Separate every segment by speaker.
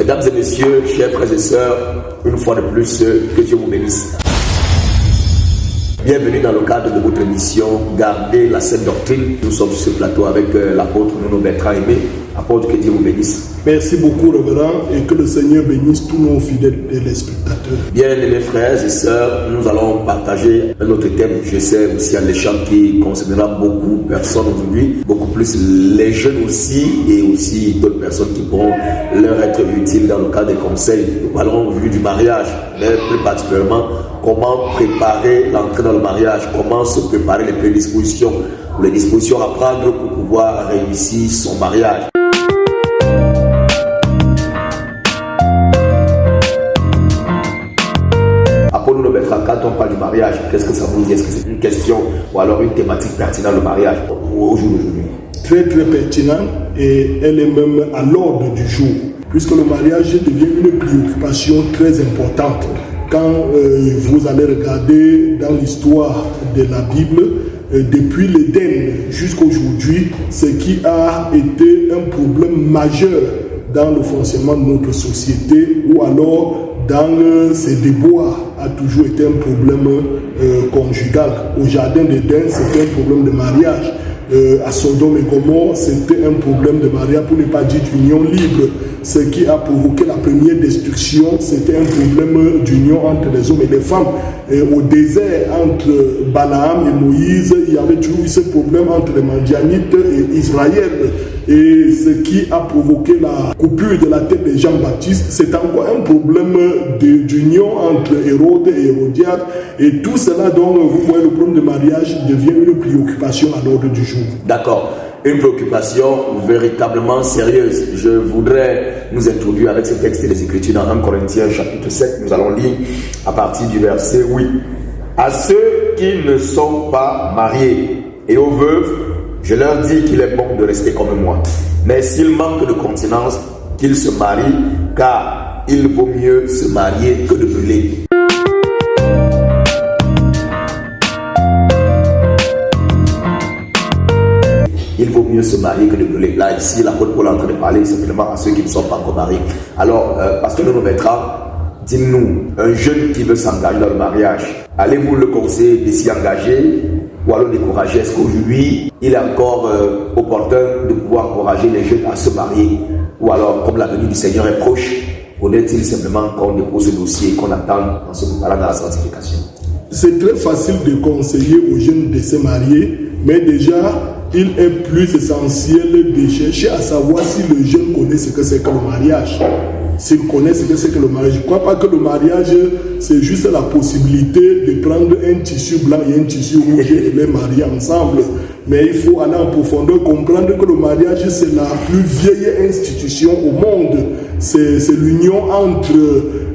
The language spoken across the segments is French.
Speaker 1: Mesdames et messieurs, chers frères et sœurs, une fois de plus, que Dieu vous bénisse. Bienvenue dans le cadre de votre émission Gardez la saine doctrine. Nous sommes sur ce plateau avec l'apôtre Nono Bertrand Aimé. Apôtre, que Dieu vous bénisse.
Speaker 2: Merci beaucoup, révérend, et que le Seigneur bénisse tous nos fidèles téléspectateurs.
Speaker 1: Bien, mes frères et sœurs, nous allons partager un autre thème, je sais aussi alléchant, qui concernera beaucoup de personnes aujourd'hui, beaucoup plus les jeunes aussi, et aussi d'autres personnes qui pourront leur être utiles dans le cadre des conseils. Nous parlerons aujourd'hui du mariage, mais plus particulièrement comment préparer l'entrée dans le mariage, comment se préparer les prédispositions, ou les dispositions à prendre pour pouvoir réussir son mariage. Quand on parle du mariage, qu'est-ce que ça vous dit? Est-ce que c'est une question ou alors une thématique pertinente, le mariage, au jour d'aujourd'hui?
Speaker 2: Très très pertinente, et elle est même à l'ordre du jour, puisque le mariage devient une préoccupation très importante. Quand vous allez regarder dans l'histoire de la Bible, depuis l'Éden jusqu'à aujourd'hui, ce qui a été un problème majeur dans le fonctionnement de notre société, ou alors dans ses déboires, a toujours été un problème conjugal. Au jardin d'Éden, c'était un problème de mariage. À Sodome et Gomorrhe, c'était un problème de mariage, pour ne pas dire d'union libre. Ce qui a provoqué la première destruction, c'était un problème d'union entre les hommes et les femmes. Et au désert, entre Balaam et Moïse, il y avait toujours eu ce problème entre les Madianites et Israël. Et ce qui a provoqué la coupure de la tête de Jean-Baptiste, c'est encore un problème d'union entre Hérode et Hérodiade. Et tout cela, donc, vous voyez, le problème de mariage devient une préoccupation à l'ordre du jour.
Speaker 1: D'accord. Une préoccupation véritablement sérieuse. Je voudrais nous introduire avec ce texte des Écritures dans 1 Corinthiens chapitre 7. Nous allons lire à partir du verset 8. À ceux qui ne sont pas mariés et aux veuves, je leur dis qu'il est bon de rester comme moi. Mais s'ils manquent de continence, qu'ils se marient, car il vaut mieux se marier que de brûler. Il vaut mieux se marier que de brûler. Là, ici, l'apôtre Paul est en train de parler simplement à ceux qui ne sont pas encore mariés. Alors, pasteur Nono Bertrand, dites-nous, un jeune qui veut s'engager dans le mariage, allez-vous le conseiller de s'y engager ou alors décourager? Est-ce qu'aujourd'hui, il est encore opportun de pouvoir encourager les jeunes à se marier? Ou alors, comme la venue du Seigneur est proche, faudrait-il simplement qu'on dépose ce dossier et qu'on attende en se préparant dans la sanctification?
Speaker 2: C'est très facile de conseiller aux jeunes de se marier, mais déjà, il est plus essentiel de chercher à savoir si le jeune connaît ce que c'est que le mariage. S'il connaît ce que c'est que le mariage. Je ne crois pas que le mariage, c'est juste la possibilité de prendre un tissu blanc et un tissu rouge et les marier ensemble. Mais il faut aller en profondeur, comprendre que le mariage, c'est la plus vieille institution au monde. C'est l'union entre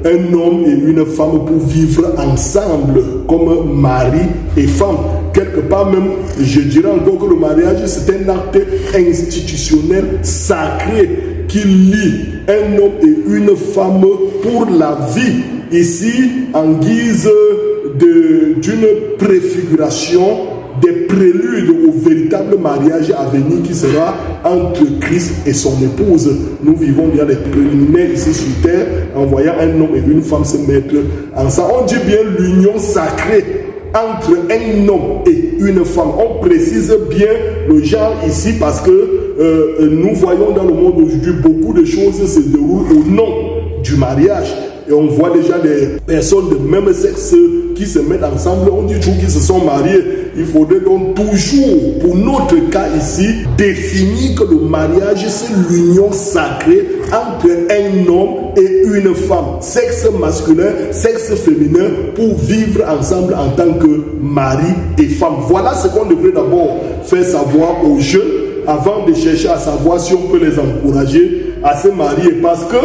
Speaker 2: un homme et une femme pour vivre ensemble comme mari et femme. Quelque part même, je dirais encore que le mariage, c'est un acte institutionnel sacré qui lie un homme et une femme pour la vie. Ici, en guise d'une préfiguration, des préludes au véritable mariage à venir qui sera entre Christ et son épouse. Nous vivons bien les préliminaires ici sur terre en voyant un homme et une femme se mettre ensemble. On dit bien l'union sacrée entre un homme et une femme. On précise bien le genre ici parce que nous voyons dans le monde aujourd'hui beaucoup de choses se déroulent au nom du mariage. Et on voit déjà des personnes de même sexe qui se mettent ensemble. On dit toujours qu'ils se sont mariés. Il faudrait donc toujours, pour notre cas ici, définir que le mariage, c'est l'union sacrée entre un homme et une femme. Sexe masculin, sexe féminin, pour vivre ensemble en tant que mari et femme. Voilà ce qu'on devrait d'abord faire savoir aux jeunes avant de chercher à savoir si on peut les encourager à se marier. Parce que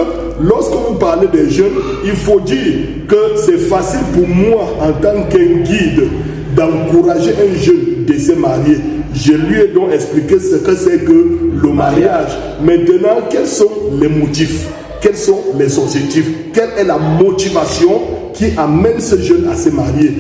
Speaker 2: lorsque vous parlez des jeunes, il faut dire que c'est facile pour moi en tant qu'un guide d'encourager un jeune de se marier. Je lui ai donc expliqué ce que c'est que le mariage. Maintenant, quels sont les motifs? Quels sont les objectifs? Quelle est la motivation qui amène ce jeune à se marier?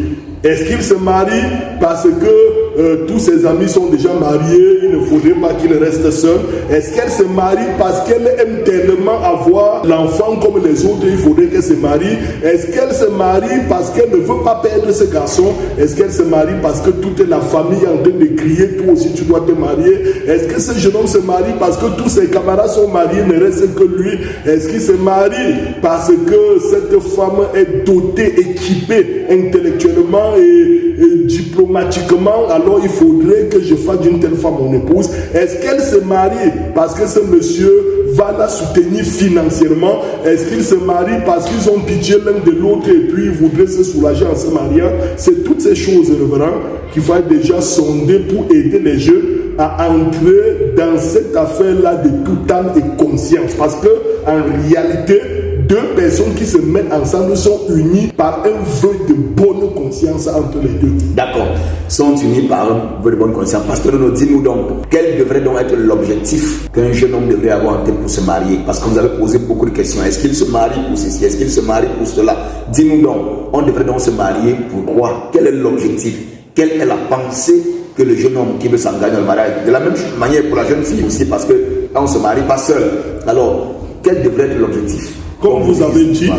Speaker 2: Est-ce qu'il se marie parce que tous ses amis sont déjà mariés, il ne faudrait pas qu'il reste seul? Est-ce qu'elle se marie parce qu'elle aime tellement avoir l'enfant comme les autres, il faudrait qu'elle se marie? Est-ce qu'elle se marie parce qu'elle ne veut pas perdre ce garçon? Est-ce qu'elle se marie parce que toute la famille est en train de crier, toi aussi tu dois te marier? Est-ce que ce jeune homme se marie parce que tous ses camarades sont mariés, ne reste que lui? Est-ce qu'il se marie parce que cette femme est dotée, équipée intellectuellement et diplomatiquement, alors il faudrait que je fasse d'une telle femme mon épouse? Est-ce qu'elle se marie parce que ce monsieur va la soutenir financièrement? Est-ce qu'ils se marient parce qu'ils ont pitié l'un de l'autre et puis ils voudraient se soulager en se mariant? C'est toutes ces choses, révérend, qu'il faut déjà sonder pour aider les jeunes à entrer dans cette affaire-là de toute âme et conscience. Parce que en réalité, deux personnes qui se mettent ensemble sont unies par un vœu de bonne conscience entre les deux.
Speaker 1: D'accord, sont unis par un vœu de bonne conscience. Pasteur, dis-nous donc, quel devrait donc être l'objectif qu'un jeune homme devrait avoir en tête pour se marier? Parce que vous avez posé beaucoup de questions. Est-ce qu'il se marie pour ceci? Est-ce qu'il se marie pour cela? Dis-nous donc, on devrait donc se marier pourquoi? Quel est l'objectif? Quelle est la pensée que le jeune homme qui veut s'engager dans le mariage? De la même manière pour la jeune fille aussi, parce que là, on ne se marie pas seul. Alors, quel devrait être l'objectif?
Speaker 2: Comme vous avez dit,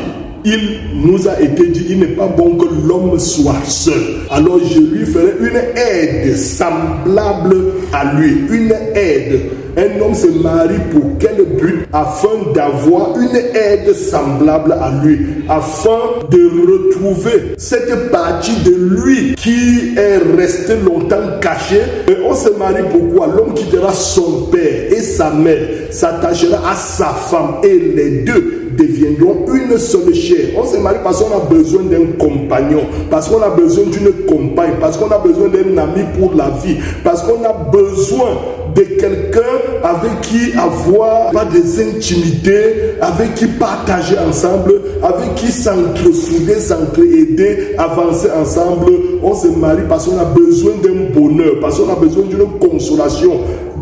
Speaker 2: il nous a été dit, il n'est pas bon que l'homme soit seul. Alors je lui ferai une aide semblable à lui. Une aide. Un homme se marie pour quel but? Afin d'avoir une aide semblable à lui. Afin de retrouver cette partie de lui qui est restée longtemps cachée. Et on se marie pourquoi? L'homme quittera son père et sa mère, s'attachera à sa femme et les deux deviendront une seule chair. On se marie parce qu'on a besoin d'un compagnon, parce qu'on a besoin d'une compagne, parce qu'on a besoin d'un ami pour la vie, parce qu'on a besoin de quelqu'un avec qui avoir pas des intimités, avec qui partager ensemble, avec qui s'entre-souder, s'entre-aider, avancer ensemble. On se marie parce qu'on a besoin d'un bonheur, parce qu'on a besoin d'une consolation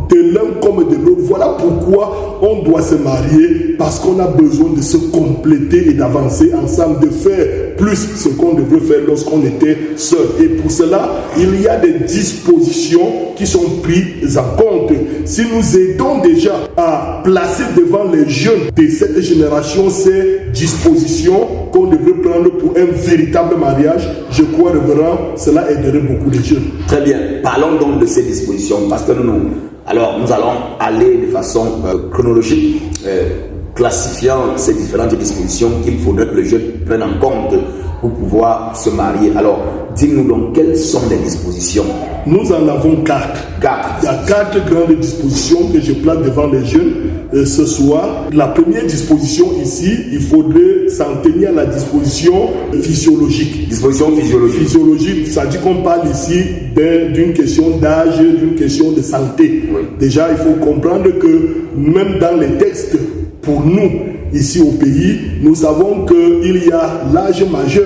Speaker 2: de l'un comme de l'autre. Voilà pourquoi on doit se marier, parce qu'on a besoin de se compléter et d'avancer ensemble, de faire plus ce qu'on devrait faire lorsqu'on était seul. Et pour cela, il y a des dispositions qui sont prises en compte. Si nous aidons déjà à placer devant les jeunes de cette génération ces dispositions qu'on devrait prendre pour un véritable mariage, je crois, révérend, cela aiderait beaucoup les jeunes.
Speaker 1: Très bien. Parlons donc de ces dispositions. Pasteur Nounou, alors nous allons aller de façon chronologique, classifiant ces différentes dispositions qu'il faudrait que les jeunes prennent en compte pour pouvoir se marier. Alors, dis-nous donc, quelles sont les dispositions?
Speaker 2: Nous en avons quatre. Il y a quatre grandes dispositions que je place devant les jeunes ce soir. La première disposition ici, il faudrait s'en tenir à la disposition physiologique.
Speaker 1: Disposition physiologique.
Speaker 2: Physiologique, ça dit qu'on parle ici d'une question d'âge, d'une question de santé. Oui. Déjà, il faut comprendre que même dans les textes, pour nous, ici au pays, nous savons qu'il y a l'âge majeur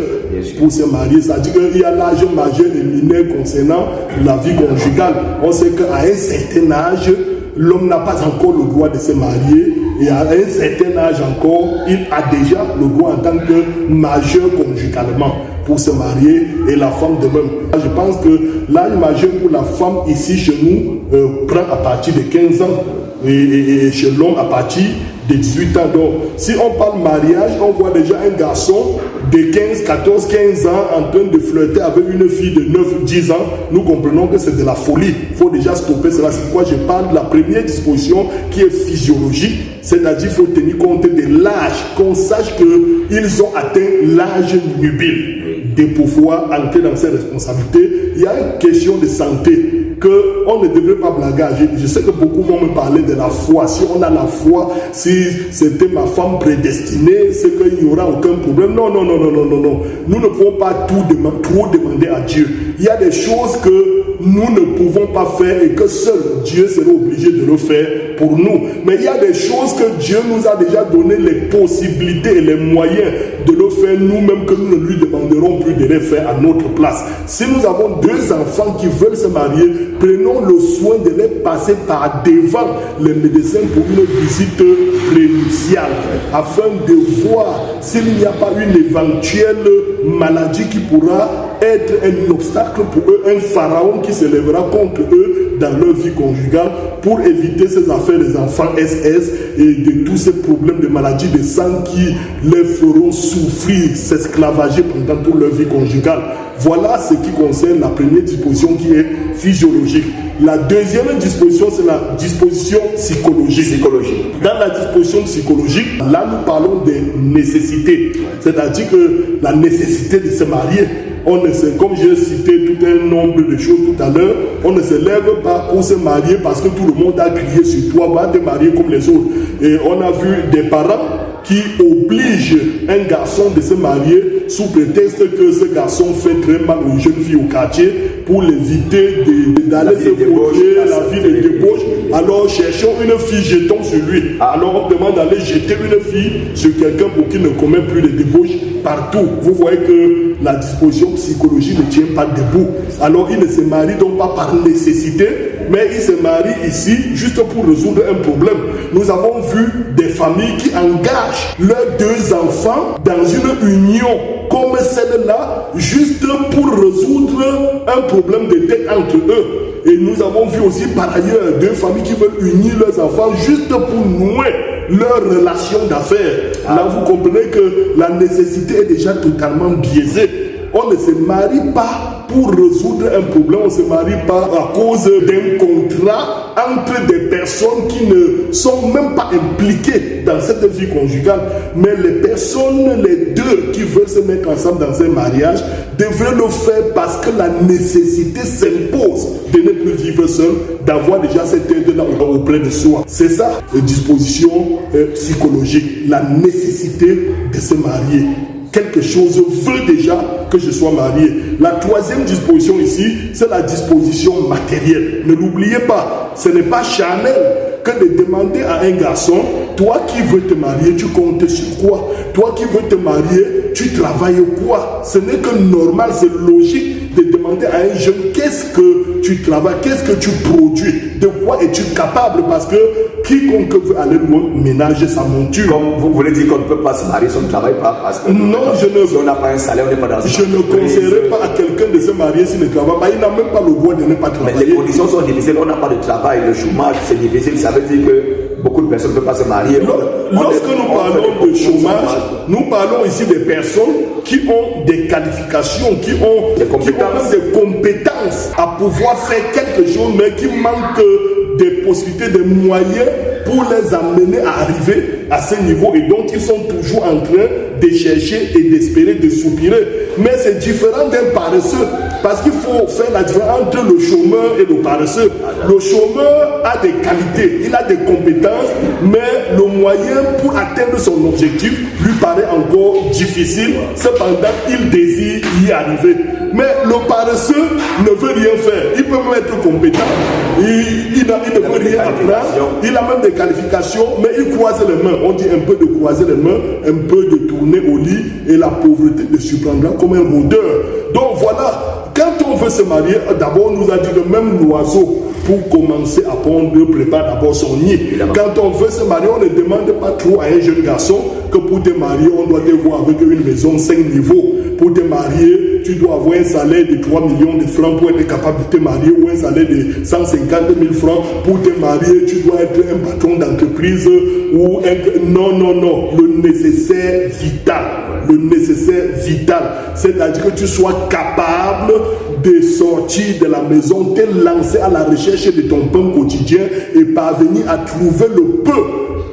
Speaker 2: pour se marier. C'est-à-dire qu'il y a l'âge majeur et mineur concernant la vie conjugale. On sait qu'à un certain âge, l'homme n'a pas encore le droit de se marier. Et à un certain âge encore, il a déjà le droit en tant que majeur conjugalement pour se marier, et la femme de même. Je pense que l'âge majeur pour la femme ici chez nous prend à partir de 15 ans et chez l'homme à partir de 18 ans. Donc, si on parle mariage, on voit déjà un garçon de 15, 14, 15 ans en train de flirter avec une fille de 9, 10 ans. Nous comprenons que c'est de la folie. Il faut déjà stopper cela. C'est pourquoi je parle de la première disposition qui est physiologique. C'est-à-dire qu'il faut tenir compte de l'âge, qu'on sache qu'ils ont atteint l'âge nubile de pouvoir entrer dans ces responsabilités. Il y a une question de santé qu'on ne devrait pas blaguer. Je sais que beaucoup vont me parler de la foi. Si on a la foi, si c'était ma femme prédestinée, c'est qu'il n'y aura aucun problème. Non. Nous ne pouvons pas trop demander à Dieu. Il y a des choses que nous ne pouvons pas faire et que seul Dieu serait obligé de le faire pour nous. Mais il y a des choses que Dieu nous a déjà donné les possibilités et les moyens de le faire nous-mêmes, que nous ne lui demanderons plus de les faire à notre place. Si nous avons deux enfants qui veulent se marier, prenons le soin de les passer par devant les médecins pour une visite prénuptiale, afin de voir s'il n'y a pas une éventuelle maladie qui pourra être un obstacle pour eux, un pharaon qui s'élèvera contre eux dans leur vie conjugale pour éviter ces affaires des enfants SS et de tous ces problèmes de maladies de sang qui les feront souffrir, s'esclavager pendant toute leur vie conjugale. Voilà ce qui concerne la première disposition qui est physiologique. La deuxième disposition, c'est la disposition psychologique. Dans la disposition psychologique, là nous parlons des nécessités. C'est-à-dire que la nécessité de se marier. On ne sait, comme j'ai cité tout un nombre de choses tout à l'heure, on ne se lève pas pour se marier parce que tout le monde a crié sur toi, va te marier comme les autres. Et on a vu des parents qui obligent un garçon de se marier sous prétexte que ce garçon fait très mal aux jeunes filles au quartier pour l'éviter d'aller se projeter à la vie de débauche. Alors cherchons une fille, jetons sur lui. Alors on demande d'aller jeter une fille sur quelqu'un pour qu'il ne commet plus de débauche partout. Vous voyez que la disposition psychologique ne tient pas debout. Alors il ne se marie donc pas par nécessité, mais il se marie ici juste pour résoudre un problème. Nous avons vu des familles qui engagent leurs deux enfants dans une union comme celle-là, juste pour résoudre un problème de dette entre eux. Et nous avons vu aussi par ailleurs deux familles qui veulent unir leurs enfants juste pour nouer leur relation d'affaires. Là, vous comprenez que la nécessité est déjà totalement biaisée. On ne se marie pas pour résoudre un problème, on ne se marie pas à cause d'un contrat entre des personnes qui ne sont même pas impliquées dans cette vie conjugale. Mais les personnes, les deux qui veulent se mettre ensemble dans un mariage, devraient le faire parce que la nécessité s'impose de ne plus vivre seul, d'avoir déjà cette aide-là auprès de soi. C'est ça, la disposition psychologique, la nécessité de se marier. Quelque chose veut déjà que je sois marié. La troisième disposition ici, c'est la disposition matérielle. Ne l'oubliez pas, ce n'est pas charnel que de demander à un garçon, toi qui veux te marier, tu comptes sur quoi? Toi qui veux te marier, tu travailles quoi? Ce n'est que normal, c'est logique de demander à un jeune, qu'est-ce que tu travailles, qu'est-ce que tu produis, de quoi es-tu capable? Parce que quiconque veut aller loin ménage sa monture.
Speaker 1: Comme vous voulez dire qu'on ne peut pas se marier si on ne travaille pas, parce que
Speaker 2: non,
Speaker 1: si on n'a pas un salaire, on n'est pas dans
Speaker 2: je ne conseillerais pas à quelqu'un de se marier s'il ne travaille pas. Il n'a même pas le droit de ne pas travailler.
Speaker 1: Mais les conditions sont difficiles, on n'a pas de travail, le chômage c'est difficile, ça veut dire que beaucoup de personnes ne peuvent pas se marier.
Speaker 2: Lorsque nous parlons de chômage, nous parlons ici des personnes qui ont des qualifications, qui ont des compétences à pouvoir faire quelque chose, mais qui manquent des possibilités, des moyens pour les amener à arriver à ce niveau. Et donc, ils sont toujours en train de chercher et d'espérer, de soupirer. Mais c'est différent d'un paresseux. Parce qu'il faut faire la différence entre le chômeur et le paresseux. Le chômeur a des qualités, il a des compétences, mais le moyen pour atteindre son objectif lui paraît encore difficile. Cependant, il désire y arriver. Mais le paresseux ne veut rien faire. Il peut même être compétent, il ne veut rien apprendre, il a même des qualifications, mais il croise les mains. On dit un peu de croiser les mains, un peu de tourner au lit, et la pauvreté le surprendra comme un rôdeur. Donc voilà, quand on veut se marier, d'abord on nous a dit que même l'oiseau, pour commencer à pondre, prépare d'abord son nid. Quand on veut se marier, on ne demande pas trop à un jeune garçon que pour te marier, on doit te voir avec une maison 5 niveaux. Pour te marier, tu dois avoir un salaire de 3 millions de francs pour être capable de te marier, ou un salaire de 150 000 francs. Pour te marier, tu dois être un patron d'entreprise ou un... Non. Le nécessaire vital. Le nécessaire vital. C'est-à-dire que tu sois capable de sortir de la maison, te lancer à la recherche de ton pain quotidien et parvenir à trouver le peu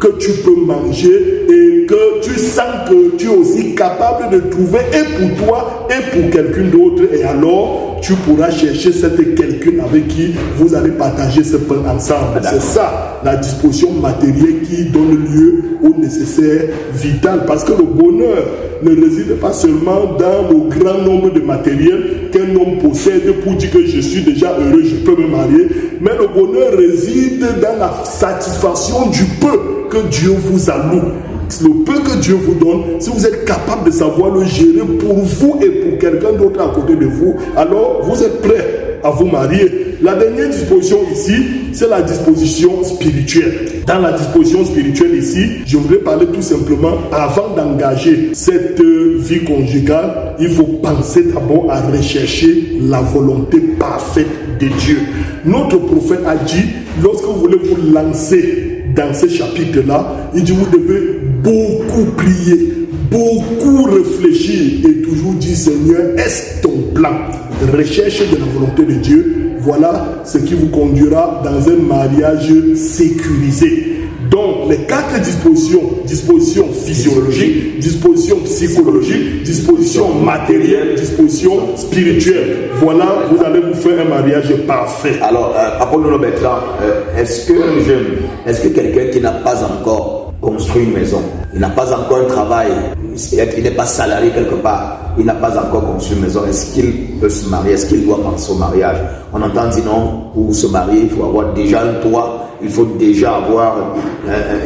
Speaker 2: que tu peux manger et que tu sens que tu es aussi capable de trouver et pour toi et pour quelqu'un d'autre. Et alors, tu pourras chercher cette quelqu'un avec qui vous allez partager ce pain ensemble. C'est ça, la disposition matérielle qui donne lieu au nécessaire vital. Parce que le bonheur ne réside pas seulement dans le grand nombre de matériel qu'un homme possède pour dire que je suis déjà heureux, je peux me marier. Mais le bonheur réside dans la satisfaction du peu que Dieu vous alloue. Le peu que Dieu vous donne, si vous êtes capable de savoir le gérer pour vous et pour quelqu'un d'autre à côté de vous, alors vous êtes prêt à vous marier. La dernière disposition ici, c'est la disposition spirituelle. Dans la disposition spirituelle ici, je voudrais parler tout simplement, avant d'engager cette vie conjugale, il faut penser d'abord à rechercher la volonté parfaite de Dieu. Notre prophète a dit, lorsque vous voulez vous lancer dans ce chapitre-là, il dit, vous devez beaucoup prier, beaucoup réfléchir et toujours dire, Seigneur, est-ce ton plan? Recherche de la volonté de Dieu, voilà ce qui vous conduira dans un mariage sécurisé. Donc, les 4 dispositions physiologiques, dispositions psychologiques, dispositions matérielles, dispositions spirituelles. Voilà, vous allez vous faire un mariage parfait.
Speaker 1: Alors, Apollo Bertrand, est-ce que quelqu'un qui n'a pas encore construit une maison, il n'a pas encore un travail, il n'est pas salarié quelque part, il n'a pas encore construit une maison, est-ce qu'il peut se marier, est-ce qu'il doit penser au mariage? On entend dire non, pour se marier, il faut avoir déjà un toit, il faut déjà avoir,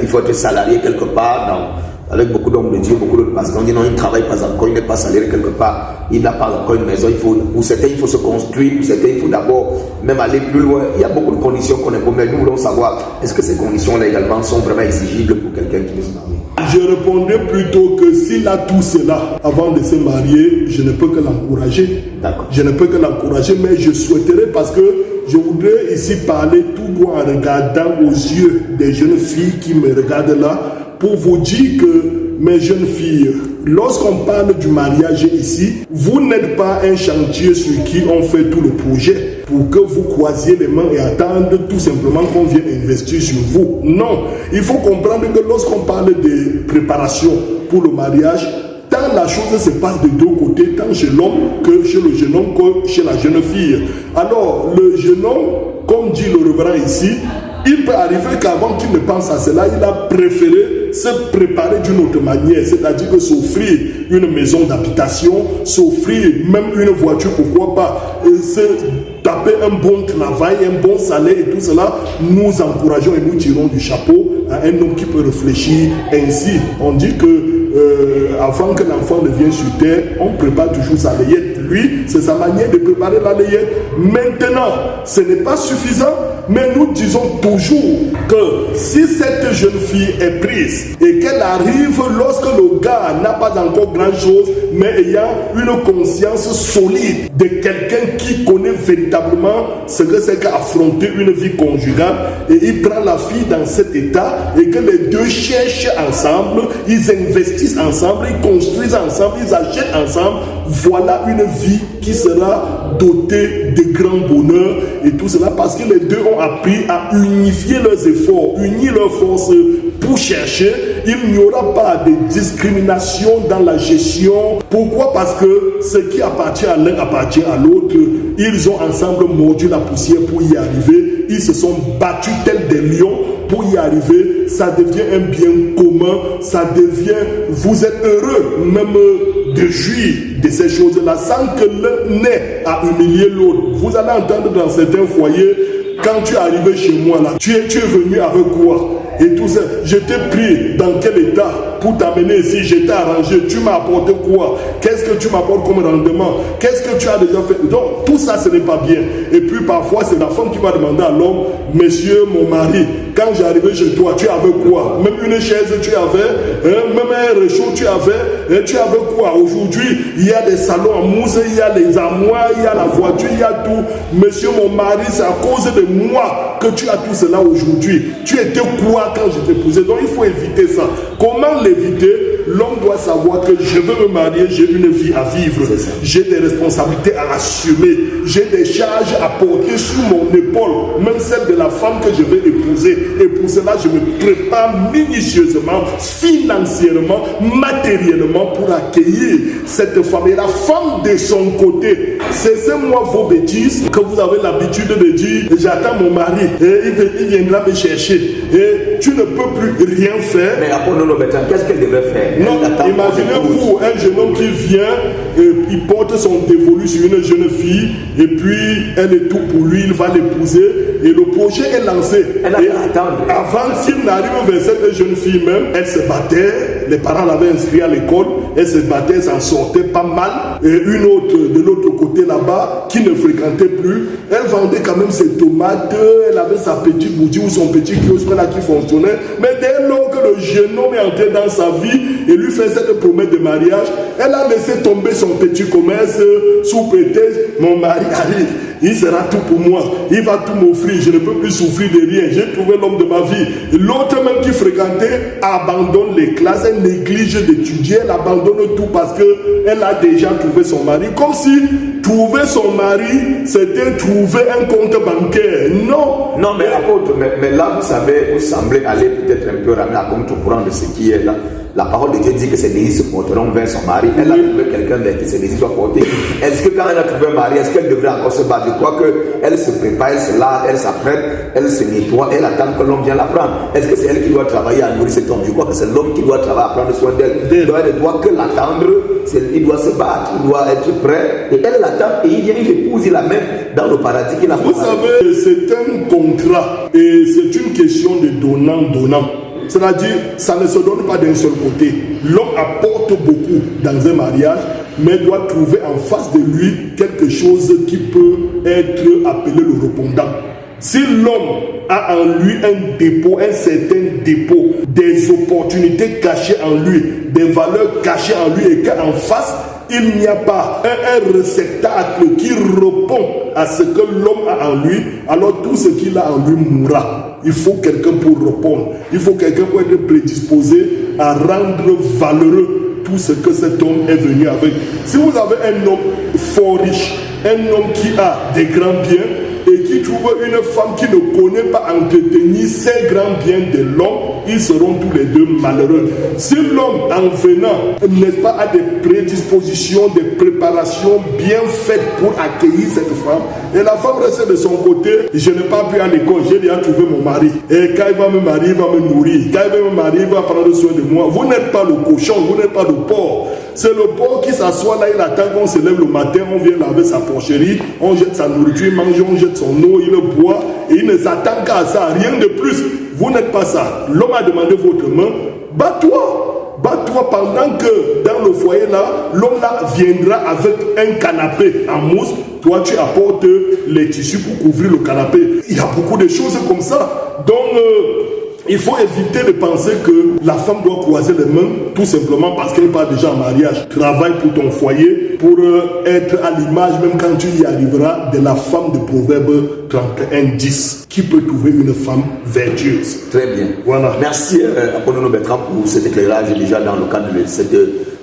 Speaker 1: il faut être salarié quelque part, avec beaucoup d'hommes de Dieu, beaucoup de pasteurs. On dit non, il ne travaille pas encore, il n'est pas salarié quelque part, il n'a pas encore une maison. Pour certains, il faut se construire, pour certains, il faut d'abord même aller plus loin. Il y a beaucoup de conditions qu'on impose, mais nous voulons savoir, est-ce que ces conditions-là également sont vraiment exigibles pour quelqu'un qui veut se marier?
Speaker 2: Je répondrai plutôt que s'il a tout cela avant de se marier, je ne peux que l'encourager.
Speaker 1: D'accord.
Speaker 2: Je ne peux que l'encourager, mais je souhaiterais, parce que je voudrais ici parler tout droit en regardant aux yeux des jeunes filles qui me regardent là, pour vous dire que, mes jeunes filles, lorsqu'on parle du mariage ici, vous n'êtes pas un chantier sur qui on fait tout le projet pour que vous croisiez les mains et attendre tout simplement qu'on vienne investir sur vous. Non, il faut comprendre que lorsqu'on parle de préparation pour le mariage, tant la chose se passe de deux côtés, tant chez l'homme que chez le jeune homme que chez la jeune fille. Alors, le jeune homme, comme dit le reverend ici, il peut arriver qu'avant qu'il ne pense à cela, il a préféré se préparer d'une autre manière, c'est-à-dire que s'offrir une maison d'habitation, s'offrir même une voiture, pourquoi pas, se taper un bon travail, un bon salaire et tout cela. Nous encourageons et nous tirons du chapeau à un homme qui peut réfléchir ainsi. On dit que avant que l'enfant ne vienne sur terre, on prépare toujours sa layette. Lui, c'est sa manière de préparer la layette. Maintenant, ce n'est pas suffisant, mais nous disons toujours que si cette jeune fille est prise et qu'elle arrive lorsque le gars n'a pas encore grand-chose, mais ayant une conscience solide de quelqu'un qui connaît véritablement ce que c'est qu'affronter une vie conjugale, et il prend la fille dans cet état et que les deux cherchent ensemble, ils investissent ensemble, ils construisent ensemble, ils achètent ensemble, voilà une vie qui sera dotée de grand bonheur et tout cela parce que les deux ont appris à unifier leurs efforts, unir leurs forces pour chercher. Il n'y aura pas de discrimination dans la gestion. Pourquoi? Parce que ce qui appartient à l'un appartient à l'autre. Ils ont ensemble mordu la poussière pour y arriver. Ils se sont battus tels des lions pour y arriver. Ça devient un bien commun. Ça devient, vous êtes heureux même de jouir de ces choses-là sans que l'un n'ait à humilier l'autre. Vous allez entendre dans certains foyers, quand tu es arrivé chez moi là, tu es venu avec quoi? Et tout ça, je t'ai pris dans quel état pour t'amener ici, je t'ai arrangé, tu m'as apporté quoi? Qu'est-ce que tu m'apportes comme rendement? Qu'est-ce que tu as déjà fait? Donc tout ça ce n'est pas bien. Et puis parfois c'est la femme qui va demander à l'homme, monsieur mon mari, quand j'arrivais chez toi, tu avais quoi? Même une chaise tu avais, même un réchaud tu avais, tu avais quoi? Aujourd'hui il y a des salons en mousse, il y a les armoires, il y a la voiture, il y a tout. Monsieur mon mari, c'est à cause de moi que tu as tout cela aujourd'hui. Tu étais quoi quand je t'ai posé? Donc il faut éviter ça. Comment l'éviter? L'homme doit savoir que je veux me marier, j'ai une vie à vivre, j'ai des responsabilités à assumer, j'ai des charges à porter sur mon épaule, même celle de la femme que je vais épouser. Et pour cela, je me prépare minutieusement, financièrement, matériellement pour accueillir cette femme. Et la femme de son côté, cessez-moi vos bêtises que vous avez l'habitude de dire, j'attends mon mari et il viendra me chercher. Et tu ne peux plus rien faire.
Speaker 1: Mais Apollo Bertrand, qu'est-ce qu'elle devrait faire?
Speaker 2: Non, imaginez-vous un jeune homme qui vient, et il porte son dévolu sur une jeune fille, et puis elle est tout pour lui, il va l'épouser, et le projet est lancé.
Speaker 1: Elle a qu'à attendre.
Speaker 2: Avant, s'il n'arrive vers cette jeune fille même, elle se battait, les parents l'avaient inscrit à l'école, elle se battait, elle s'en sortait pas mal. Et une autre de l'autre côté là-bas, qui ne fréquentait plus, elle vendait quand même ses tomates, elle avait sa petite boutique ou son petit kiosque là qui fonctionnait. Mais dès lors que le jeune homme est entré dans sa vie et lui fait cette promesse de mariage, elle a laissé tomber son petit commerce sous prétexte, mon mari arrive, il sera tout pour moi, il va tout m'offrir, je ne peux plus souffrir de rien, j'ai trouvé l'homme de ma vie. L'autre même qui fréquentait abandonne les classes, elle néglige d'étudier, elle abandonne tout parce qu'elle a déjà trouvé son mari, comme si trouver son mari c'était trouver un compte bancaire. Non,
Speaker 1: mais apôtre, mais là vous savez, vous semblez aller peut-être un peu ramener à contre-courant de ce qui est là. La parole de Dieu dit que ses désirs se porteront vers son mari. Elle a trouvé quelqu'un vers qui ses désirs soient portés. Est-ce que quand elle a trouvé un mari, est-ce qu'elle devrait encore se battre? Je crois qu'elle se prépare, elle se lave, elle s'apprête, elle se nettoie, elle attend que l'homme vienne la prendre. Est-ce que c'est elle qui doit travailler à nourrir cet homme? Je crois que c'est l'homme qui doit travailler à prendre soin d'elle. Elle ne doit que l'attendre, il doit se battre, il doit être prêt. Et elle l'attend et il vient, il l'épouse, il la met dans le paradis qu'il a fait.
Speaker 2: Vous savez, c'est un contrat et c'est une question de donnant-donnant. C'est-à-dire, ça ne se donne pas d'un seul côté. L'homme apporte beaucoup dans un mariage, mais doit trouver en face de lui quelque chose qui peut être appelé le répondant. Si l'homme a en lui un dépôt, un certain dépôt, des opportunités cachées en lui, des valeurs cachées en lui, et qu'en face, il n'y a pas un réceptacle qui répond à ce que l'homme a en lui, alors tout ce qu'il a en lui mourra. Il faut quelqu'un pour répondre. Il faut quelqu'un pour être prédisposé à rendre valeureux tout ce que cet homme est venu avec. Si vous avez un homme fort riche, un homme qui a des grands biens et qui trouve une femme qui ne connaît pas entretenir ces grands biens de l'homme, ils seront tous les deux malheureux. Si l'homme, en venant, n'est-ce pas, a des prédispositions, des préparations bien faites pour accueillir cette femme, et la femme reste de son côté, je n'ai pas pu à l'école, j'ai déjà trouvé mon mari. Et quand il va me marier, il va me nourrir. Quand il va me marier, il va prendre soin de moi. Vous n'êtes pas le cochon, vous n'êtes pas le porc. C'est le porc qui s'assoit là, il attend qu'on se lève le matin, on vient laver sa porcherie, on jette sa nourriture, il mange, on jette son eau, il le boit, et il ne s'attend qu'à ça, rien de plus. Vous n'êtes pas ça. L'homme a demandé votre main, bats-toi. Bats-toi pendant que dans le foyer là, l'homme là viendra avec un canapé en mousse. Toi, tu apportes les tissus pour couvrir le canapé. Il y a beaucoup de choses comme ça. Donc, il faut éviter de penser que la femme doit croiser les mains tout simplement parce qu'elle n'est pas déjà en mariage. Travaille pour ton foyer pour être à l'image, même quand tu y arriveras, de la femme de Proverbe 31:10 qui peut trouver une femme vertueuse.
Speaker 1: Très bien.
Speaker 2: Voilà.
Speaker 1: Merci Apollo Bertrand pour cet éclairage déjà dans le cadre de cette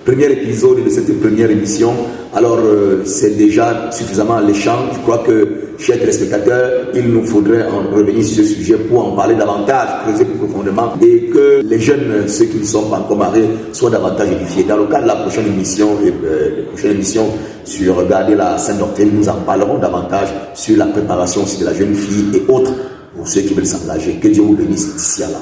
Speaker 1: premier épisode de cette première émission. Alors, c'est déjà suffisamment alléchant. Je crois que, chers téléspectateurs, il nous faudrait en revenir sur ce sujet pour en parler davantage, creuser plus profondément, et que les jeunes, ceux qui ne sont pas encore mariés, soient davantage édifiés. Dans le cadre de la prochaine émission, sur Regarder la Sainte Doctrine, nous en parlerons davantage sur la préparation aussi de la jeune fille et autres, pour ceux qui veulent s'engager. Que Dieu vous bénisse d'ici à là.